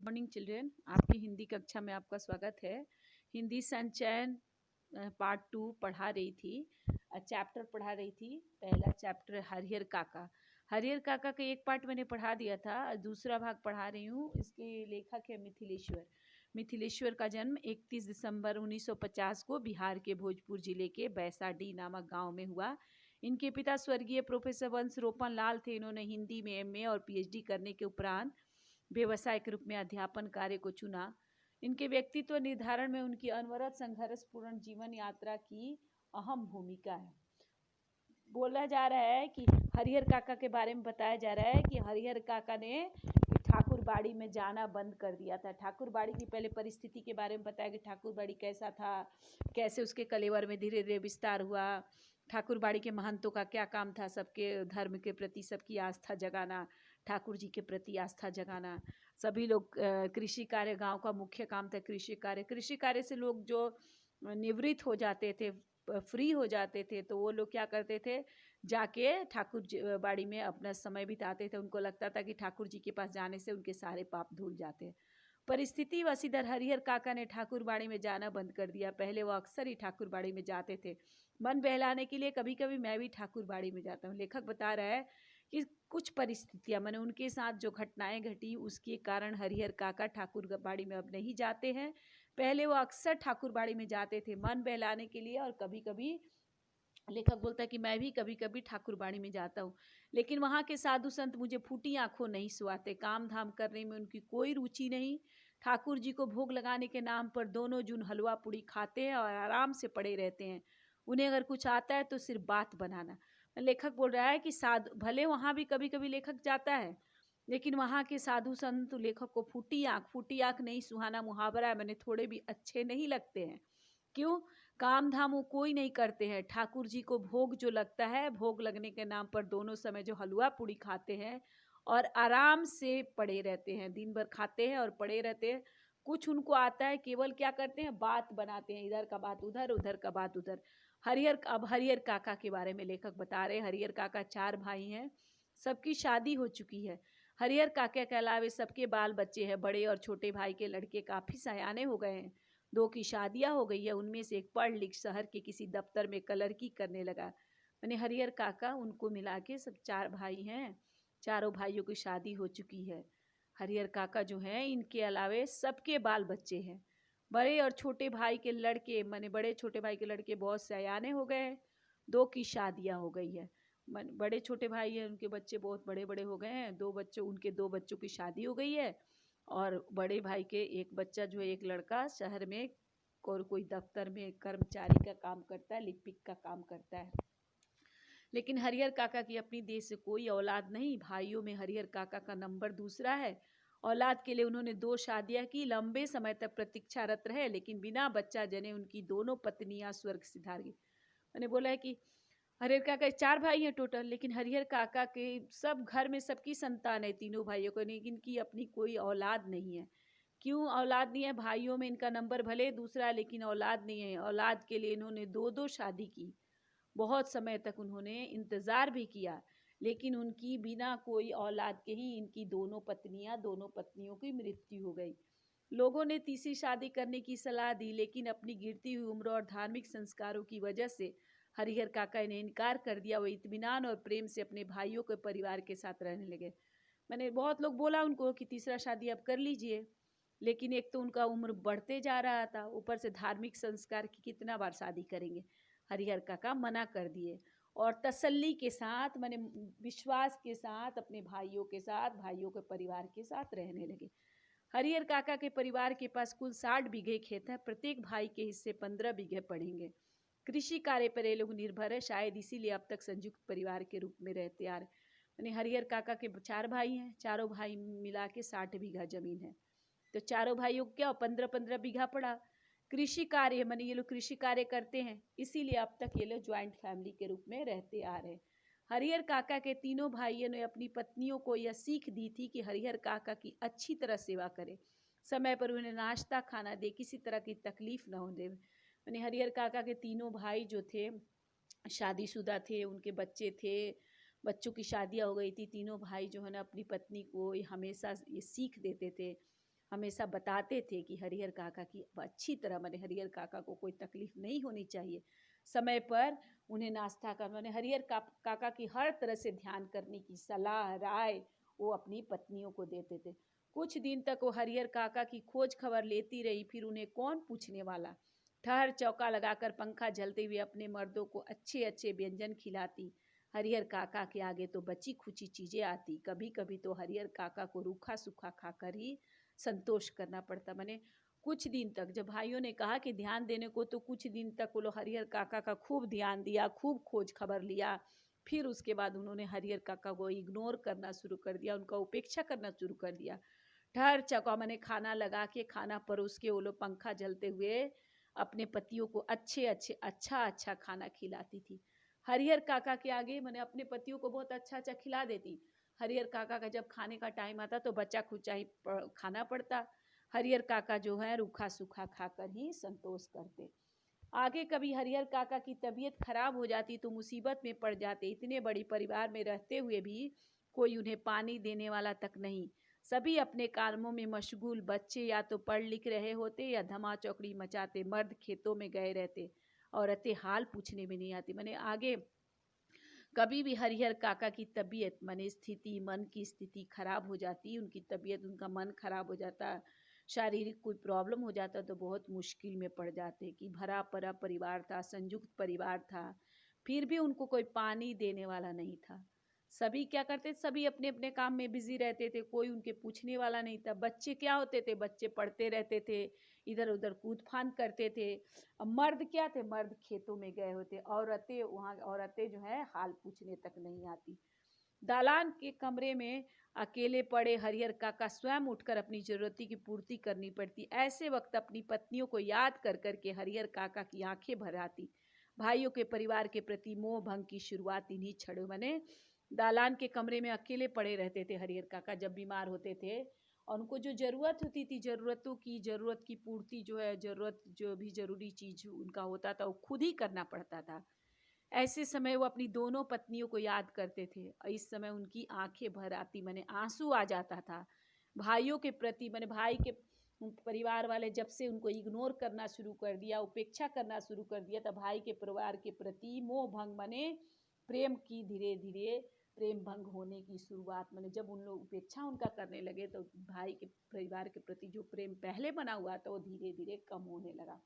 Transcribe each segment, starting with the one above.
Morning children, आपकी हिंदी कक्षा में आपका स्वागत है। हिंदी संचयन पार्ट 2 पढ़ा रही थी, चैप्टर पढ़ा रही थी। पहला चैप्टर हरिहर काका। हरिहर काका का एक पार्ट मैंने पढ़ा दिया था, दूसरा भाग पढ़ा रही हूँ। इसके लेखक है मिथिलेश्वर। मिथिलेश्वर का जन्म 31 दिसंबर 1950 को बिहार के भोजपुर जिले के बैसाडी नामक गांव में हुआ। इनके पिता स्वर्गीय प्रोफेसर वंश रोपन लाल थे। इन्होंने हिंदी में एमए और पीएचडी करने के उपरांत व्यवसाय के रूप में अध्यापन कार्य को चुना। इनके व्यक्तित्व निर्धारण में उनकी अनवरत संघर्षपूर्ण जीवन यात्रा की अहम भूमिका है। बोला जा रहा है कि हरिहर काका के बारे में बताया जा रहा है कि हरिहर काका ने ठाकुरबाड़ी में जाना बंद कर दिया था। ठाकुरबाड़ी की पहले परिस्थिति के बारे में बताया कि ठाकुरबाड़ी कैसा था, कैसे उसके कलेवर में धीरे धीरे विस्तार हुआ, ठाकुरबाड़ी के महंतों का क्या काम था, सबके धर्म के प्रति सबकी आस्था जगाना, ठाकुर जी के प्रति आस्था जगाना। सभी लोग कृषि कार्य, गांव का मुख्य काम था कृषि कार्य। कृषि कार्य से लोग जो निवृत्त हो जाते थे, फ्री हो जाते थे, तो वो लोग क्या करते थे, जाके ठाकुर बाड़ी में अपना समय बिताते थे। उनको लगता था कि ठाकुर जी के पास जाने से उनके सारे पाप धुल जाते हैं। परिस्थिति वशीधर हरिहर काका ने ठाकुरबाड़ी में जाना बंद कर दिया। पहले वो अक्सर ही ठाकुरबाड़ी में जाते थे मन बहलाने के लिए। कभी कभी मैं भी ठाकुरबाड़ी में जाता हूँ। लेखक बता रहा है कि कुछ परिस्थितियां, मैंने उनके साथ जो घटनाएं घटी उसके कारण हरिहर काका ठाकुरबाड़ी में अब नहीं जाते हैं। पहले वो अक्सर ठाकुरबाड़ी में जाते थे मन बहलाने के लिए, और कभी कभी लेखक बोलता है कि मैं भी कभी कभी ठाकुरबाड़ी में जाता हूँ, लेकिन वहाँ के साधु संत मुझे फूटी आंखों नहीं सुहाते। काम धाम करने में उनकी कोई रुचि नहीं। ठाकुर जी को भोग लगाने के नाम पर दोनों जून हलवा पूड़ी खाते हैं और आराम से पड़े रहते हैं। उन्हें अगर कुछ आता है तो सिर्फ बात बनाना। लेखक बोल रहा है कि साधु, भले वहाँ भी कभी कभी लेखक जाता है, लेकिन वहाँ के साधु संत लेखक को फूटी आँख नहीं सुहाना मुहावरा है, मैंने थोड़े भी अच्छे नहीं लगते हैं। क्यों? काम धाम वो कोई नहीं करते हैं। ठाकुर जी को भोग जो लगता है, भोग लगने के नाम पर दोनों समय जो हलवा पूड़ी खाते हैं और आराम से पड़े रहते हैं, दिन भर खाते हैं और पड़े रहते हैं। कुछ उनको आता है, केवल क्या करते हैं, बात बनाते हैं, इधर का बात उधर, उधर का बात उधर। अब हरिहर काका के बारे में लेखक बता रहे। हरिहर काका 4 भाई हैं, सबकी शादी हो चुकी है। हरिहर काका के अलावे सबके बाल बच्चे हैं। बड़े और छोटे भाई के लड़के काफ़ी सयाने हो गए हैं। 2 की शादियां हो गई है। उनमें से एक पढ़ लिख शहर के किसी दफ्तर में क्लर्की करने लगा। मैंने हरिहर काका, उनको मिला के सब 4 भाई हैं। चारों भाइयों की शादी हो चुकी है। हरिहर काका जो हैं, इनके अलावे सबके बाल बच्चे हैं। बड़े और छोटे भाई के लड़के, मैंने बड़े छोटे भाई के लड़के बहुत सयाने हो गए हैं। 2 की शादियां हो गई है। बड़े छोटे भाई हैं, उनके बच्चे बहुत बड़े बड़े हो गए हैं। 2 बच्चों, उनके 2 बच्चों की शादी हो गई है। और बड़े भाई के एक बच्चा जो है, एक लड़का शहर में और कोई दफ्तर में कर्मचारी का काम करता है, लिपिक का काम करता है। लेकिन हरिहर काका की अपनी देश से कोई औलाद नहीं। भाइयों में हरिहर काका का नंबर दूसरा है। औलाद के लिए उन्होंने 2 शादियां की। लंबे समय तक प्रतीक्षारत रहे, लेकिन बिना बच्चा जने उनकी दोनों पत्नियां स्वर्ग सिधार गई। मैंने बोला है कि हरिहर काका 4 भाई हैं टोटल, लेकिन हरिहर काका के सब घर में सबकी संतान है, तीनों भाइयों को, लेकिन इनकी अपनी कोई औलाद नहीं है। क्यों औलाद नहीं है? भाइयों में इनका नंबर भले दूसरा, लेकिन औलाद नहीं है। औलाद के लिए इन्होंने 2-2 शादी की। बहुत समय तक उन्होंने इंतज़ार भी किया, लेकिन उनकी बिना कोई औलाद के ही इनकी दोनों पत्नियों की मृत्यु हो गई। लोगों ने तीसरी शादी करने की सलाह दी, लेकिन अपनी गिरती हुई उम्र और धार्मिक संस्कारों की वजह से हरिहर काका ने इनकार कर दिया। वो इत्मीनान और प्रेम से अपने भाइयों के परिवार के साथ रहने लगे। मैंने बहुत लोग बोला उनको कि तीसरा शादी अब कर लीजिए, लेकिन एक तो उनका उम्र बढ़ते जा रहा था, ऊपर से धार्मिक संस्कार की कितना बार शादी करेंगे। हरिहर काका मना कर दिए और तसल्ली के साथ, मैंने विश्वास के साथ अपने भाइयों के साथ, भाइयों के परिवार के साथ रहने लगे। हरिहर काका के परिवार के पास कुल 60 बीघे खेत है। प्रत्येक भाई के हिस्से 15 बीघे पड़ेंगे। कृषि कार्य पर ये लोग निर्भर है, शायद इसीलिए अब तक संयुक्त परिवार के रूप में रहते आ रहे। यानी हरिहर काका के 4 भाई हैं, चारों भाई मिला के 60 बीघा जमीन है। तो चारों भाइयों को क्या 15-15 बीघा पड़ा। कृषि कार्य, माने ये लोग कृषि कार्य करते हैं, इसीलिए अब तक ये लोग ज्वाइंट फैमिली के रूप में रहते आ रहे हैं। हरिहर काका के तीनों भाइयों ने अपनी पत्नियों को यह सीख दी थी कि हरिहर काका की अच्छी तरह सेवा करें, समय पर उन्हें नाश्ता खाना दे, किसी तरह की तकलीफ न हो दे। यानी हरिहर काका के तीनों भाई जो थे शादीशुदा थे, उनके बच्चे थे, बच्चों की शादियाँ हो गई थी। तीनों भाई जो है ना अपनी पत्नी को हमेशा ये सीख देते थे हमेशा बताते थे कि हरिहर काका की अच्छी तरह मैंने हरिहर काका को कोई तकलीफ नहीं होनी चाहिए, समय पर उन्हें नाश्ता कर मैंने हरिहर काका की हर तरह से ध्यान करने की सलाह राय वो अपनी पत्नियों को देते थे। कुछ दिन तक वो हरिहर काका की खोज खबर लेती रही, फिर उन्हें कौन पूछने वाला। ठहर चौका लगाकर पंखा झलते हुए अपने मर्दों को अच्छे अच्छे व्यंजन खिलाती। हरिहर काका के आगे तो बची खुची चीजें आती। कभी कभी तो हरिहर काका को रूखा सूखा खाकर ही संतोष करना पड़ता। मैंने कुछ दिन तक जब भाइयों ने कहा कि ध्यान देने को, तो कुछ दिन तक वो लोग हरिहर काका का खूब ध्यान दिया, खूब खोज खबर लिया। फिर उसके बाद उन्होंने हरिहर काका को इग्नोर करना शुरू कर दिया, उनका उपेक्षा करना शुरू कर दिया। ठहर चौका मैंने खाना लगा के खाना परोस के वो लोग पंखा जलते हुए अपने पतियों को अच्छा खाना खिलाती थी। हरिहर काका के आगे मैंने अपने पतियों को बहुत अच्छा खिला देती। हरिहर काका का जब खाने का टाइम आता तो बच्चा खुच्चा ही खाना पड़ता। हरिहर काका जो है रूखा सूखा खाकर ही संतोष करते। आगे कभी हरिहर काका की तबीयत खराब हो जाती तो मुसीबत में पड़ जाते। इतने बड़ी परिवार में रहते हुए भी कोई उन्हें पानी देने वाला तक नहीं। सभी अपने कामों में मशगूल। बच्चे या तो पढ़ लिख रहे होते या धमा चौकड़ी मचाते। मर्द खेतों में गए रहते। औरतें हाल पूछने में नहीं आती। मैंने आगे कभी भी हरिहर काका की तबीयत स्थिति, मन की स्थिति खराब हो जाती, उनकी तबीयत, उनका मन खराब हो जाता, शारीरिक कोई प्रॉब्लम हो जाता तो बहुत मुश्किल में पड़ जाते। कि भरा परा परिवार था, संयुक्त परिवार था, फिर भी उनको कोई पानी देने वाला नहीं था। सभी क्या करते, सभी अपने अपने काम में बिजी रहते थे, कोई उनके पूछने वाला नहीं था। बच्चे क्या होते थे, बच्चे पढ़ते रहते थे, इधर उधर कूद फान करते थे। अब मर्द क्या थे, मर्द खेतों में गए होते। औरतें जो है हाल पूछने तक नहीं आती। दालान के कमरे में अकेले पड़े हरिहर काका स्वयं उठकर अपनी जरूरती की पूर्ति करनी पड़ती। ऐसे वक्त अपनी पत्नियों को याद कर करके हरिहर काका की आंखें भर आती। भाइयों के परिवार के प्रति मोह भंग की शुरुआत इन्हीं क्षणों मैंने दालान के कमरे में अकेले पड़े रहते थे हरिहर काका जब बीमार होते थे। और उनको जो ज़रूरत होती थी, ज़रूरत की पूर्ति जो है, ज़रूरत जो भी ज़रूरी चीज़ उनका होता था वो खुद ही करना पड़ता था। ऐसे समय वो अपनी दोनों पत्नियों को याद करते थे और इस समय उनकी आंखें भर आती, आंसू आ जाता था। भाइयों के प्रति भाई के परिवार वाले जब से उनको इग्नोर करना शुरू कर दिया, उपेक्षा करना शुरू कर दिया, तब भाई के परिवार के प्रति मोह भंग प्रेम की धीरे धीरे प्रेम भंग होने की शुरुआत। जब उन लोग उपेक्षा उनका करने लगे तो भाई के परिवार के प्रति जो प्रेम पहले बना हुआ था वो धीरे धीरे कम होने लगा।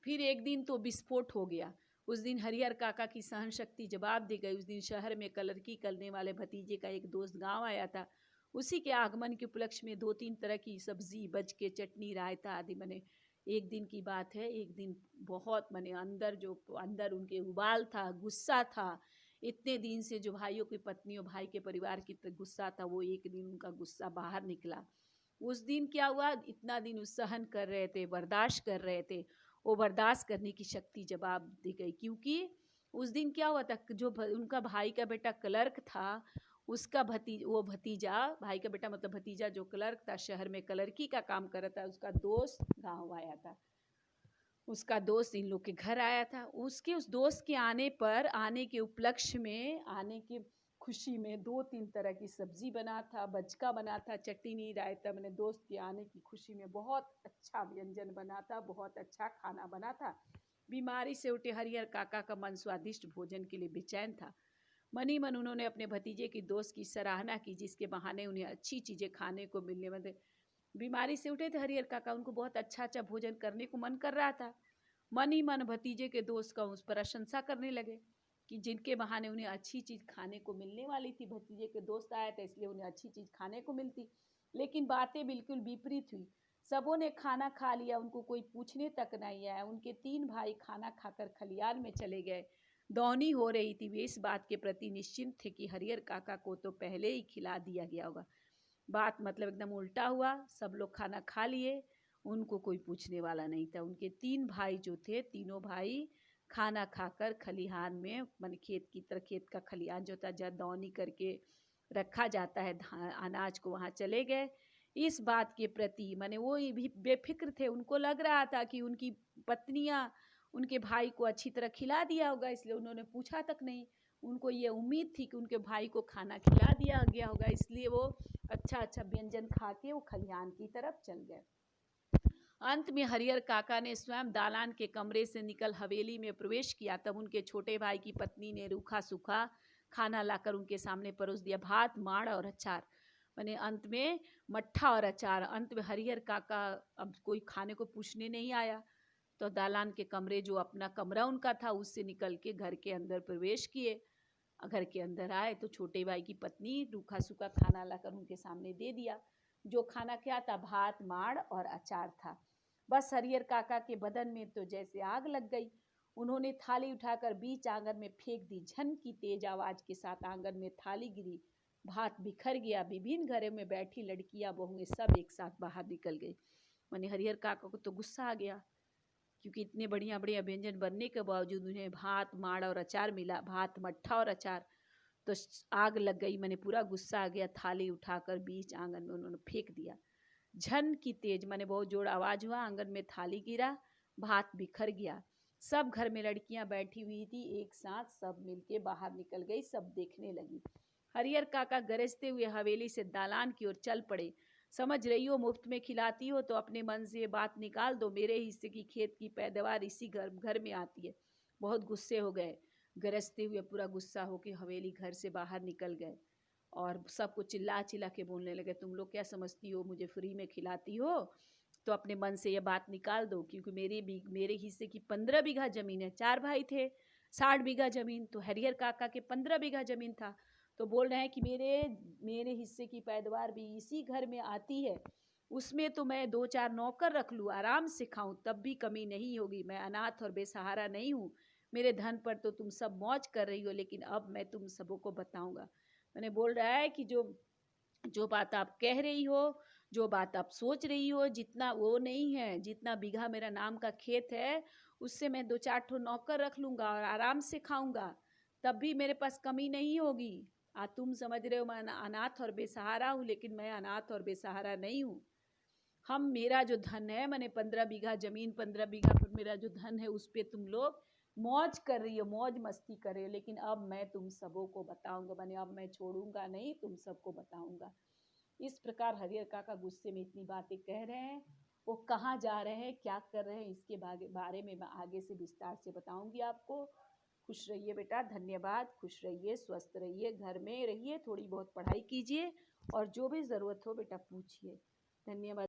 फिर एक दिन तो विस्फोट हो गया। उस दिन हरिहर काका की सहन शक्ति जवाब दे गई। उस दिन शहर में कलरकी करने वाले भतीजे का एक दोस्त गांव आया था। उसी के आगमन के उपलक्ष्य में 2-3 तरह की सब्जी, बज के चटनी, रायता आदि। एक दिन की बात है, एक दिन बहुत अंदर उनके उबाल था, गुस्सा था। इतने दिन से जो भाइयों की पत्नियों, भाई के परिवार की गुस्सा था, वो एक दिन उनका गुस्सा बाहर निकला। उस दिन क्या हुआ, इतना दिन वो सहन कर रहे थे, बर्दाश्त कर रहे थे, वो बर्दाश्त करने की शक्ति जवाब दी गई। क्योंकि उस दिन क्या हुआ था, जो उनका भाई का बेटा क्लर्क था, उसका भतीजा, भाई का बेटा भतीजा जो क्लर्क था, शहर में क्लर्की का काम कर रहा था, उसका दोस्त गांव आया था। उसका दोस्त इन लोग के घर आया था। उस दोस्त के आने के उपलक्ष्य में, आने की खुशी में 2-3 तरह की सब्जी बना था, बचका बना था, चटनी, रायता। दोस्त के आने की खुशी में बहुत अच्छा व्यंजन बना था, बहुत अच्छा खाना बना था। बीमारी से उठे हरिहर काका का मन स्वादिष्ट भोजन के लिए बेचैन था। मनी मन उन्होंने अपने भतीजे की दोस्त की सराहना की, जिसके बहाने उन्हें अच्छी चीज़ें खाने को मिलने। बीमारी से उठे थे हरिहर काका, उनको बहुत अच्छा भोजन करने को मन कर रहा था। मन ही मन भतीजे के दोस्त का उस पर प्रशंसा करने लगे कि जिनके बहाने उन्हें अच्छी चीज़ खाने को मिलने वाली थी। भतीजे के दोस्त आया था इसलिए उन्हें अच्छी चीज़ खाने को मिलती। लेकिन बातें बिल्कुल विपरीत हुई। सबों ने खाना खा लिया, उनको कोई पूछने तक नहीं आया। उनके 3 भाई खाना खाकर खलियान में चले गए। दौनी हो रही थी। वे इस बात के प्रति निश्चिंत थे कि हरिहर काका को तो पहले ही खिला दिया गया होगा। बात एकदम उल्टा हुआ। सब लोग खाना खा लिए, उनको कोई पूछने वाला नहीं था। उनके 3 भाई जो थे, तीनों भाई खाना खाकर खलिहान में, खेत का खलिहान जो था, जहाँ दौनी करके रखा जाता है अनाज को, वहाँ चले गए। इस बात के प्रति वो भी बेफिक्र थे। उनको लग रहा था कि उनकी पत्नियां उनके भाई को अच्छी तरह खिला दिया होगा, इसलिए उन्होंने पूछा तक नहीं। उनको ये उम्मीद थी कि उनके भाई को खाना खिला दिया गया होगा, इसलिए वो अच्छा अच्छा व्यंजन खा के वो खलिहान की तरफ चल गए। अंत में हरिहर काका ने स्वयं दालान के कमरे से निकल हवेली में प्रवेश किया। तब उनके छोटे भाई की पत्नी ने रूखा सूखा खाना लाकर उनके सामने परोस दिया, भात माड़ और अचार। मैंने अंत में मट्ठा और अचार। अंत में हरिहर काका अब कोई खाने को पूछने नहीं आया, तो दालान के कमरे, जो अपना कमरा उनका था, उससे निकल के घर के अंदर प्रवेश किए। घर के अंदर आए तो छोटे भाई की पत्नी रूखा सूखा खाना लाकर उनके सामने दे दिया। जो खाना क्या था? भात माड़ और अचार था। बस हरिहर काका के बदन में तो जैसे आग लग गई। उन्होंने थाली उठाकर बीच आंगन में फेंक दी। झन की तेज आवाज के साथ आंगन में थाली गिरी, भात बिखर गया। विभिन्न घरों में बैठी लड़कियां बहुएं सब एक साथ बाहर निकल गई। मैंने हरिहर काका को तो गुस्सा आ गया, क्योंकि इतने बढ़िया बढ़िया व्यंजन बनने के बावजूद उन्हें भात माड़ और अचार मिला, भात मट्ठा और अचार। तो आग लग गई। मैंने पूरा गुस्सा आ गया। थाली उठाकर बीच आंगन में उन्होंने फेंक दिया। झन की तेज मैंने बहुत जोर आवाज हुआ, आंगन में थाली गिरा, भात बिखर गया। सब घर में लड़कियां बैठी हुई थी, एक साथ सब मिलके बाहर निकल गई, सब देखने लगी। हरिहर काका गरजते हुए हवेली से दालान की ओर चल पड़े। समझ रही हो मुफ्त में खिलाती हो तो अपने मन से ये बात निकाल दो, मेरे हिस्से की खेत की पैदावार इसी घर में आती है। बहुत गुस्से हो गए। गरजते हुए पूरा गुस्सा होकर हवेली घर से बाहर निकल गए और सबको चिल्ला चिल्ला के बोलने लगे, तुम लोग क्या समझती हो मुझे फ्री में खिलाती हो? तो अपने मन से ये बात निकाल दो, क्योंकि मेरे हिस्से की 15 बीघा जमीन है। 4 भाई थे, 60 बीघा जमीन। तो हरिहर काका के 15 बीघा जमीन था। तो बोल रहे हैं कि मेरे हिस्से की पैदावार भी इसी घर में आती है। उसमें तो मैं 2-4 नौकर रख लूँ, आराम से खाऊं, तब भी कमी नहीं होगी। मैं अनाथ और बेसहारा नहीं हूँ। मेरे धन पर तो तुम सब मौज कर रही हो, लेकिन अब मैं तुम सबों को बताऊंगा। मैंने बोल रहा है कि जो जो बात आप कह रही हो, जो बात आप सोच रही हो, जितना वो नहीं है। जितना बीघा मेरा नाम का खेत है, उससे मैं 2-4 ठो नौकर रख लूँगा और आराम से खाऊंगा, तब भी मेरे पास कमी नहीं होगी। तुम समझ रहे हो मैं अनाथ और बेसहारा हूँ, लेकिन मैं अनाथ और बेसहारा नहीं हूँ। मेरा जो धन है, मैंने 15 बीघा जमीन, 15 बीघा पर मेरा जो धन है, उस पर तुम लोग मौज कर रही हो, मौज मस्ती कर रही हो, लेकिन अब मैं तुम सबों को बताऊंगा। मैंने अब मैं छोड़ूंगा नहीं, तुम सबको बताऊंगा। इस प्रकार हरिहर काका गुस्से में इतनी बातें कह रहे हैं। वो कहाँ जा रहे हैं, क्या कर रहे हैं, इसके बारे में मैं आगे से विस्तार से बताऊंगी आपको। खुश रहिए बेटा, धन्यवाद। खुश रहिए, स्वस्थ रहिए, घर में रहिए, थोड़ी बहुत पढ़ाई कीजिए और जो भी ज़रूरत हो बेटा पूछिए। धन्यवाद।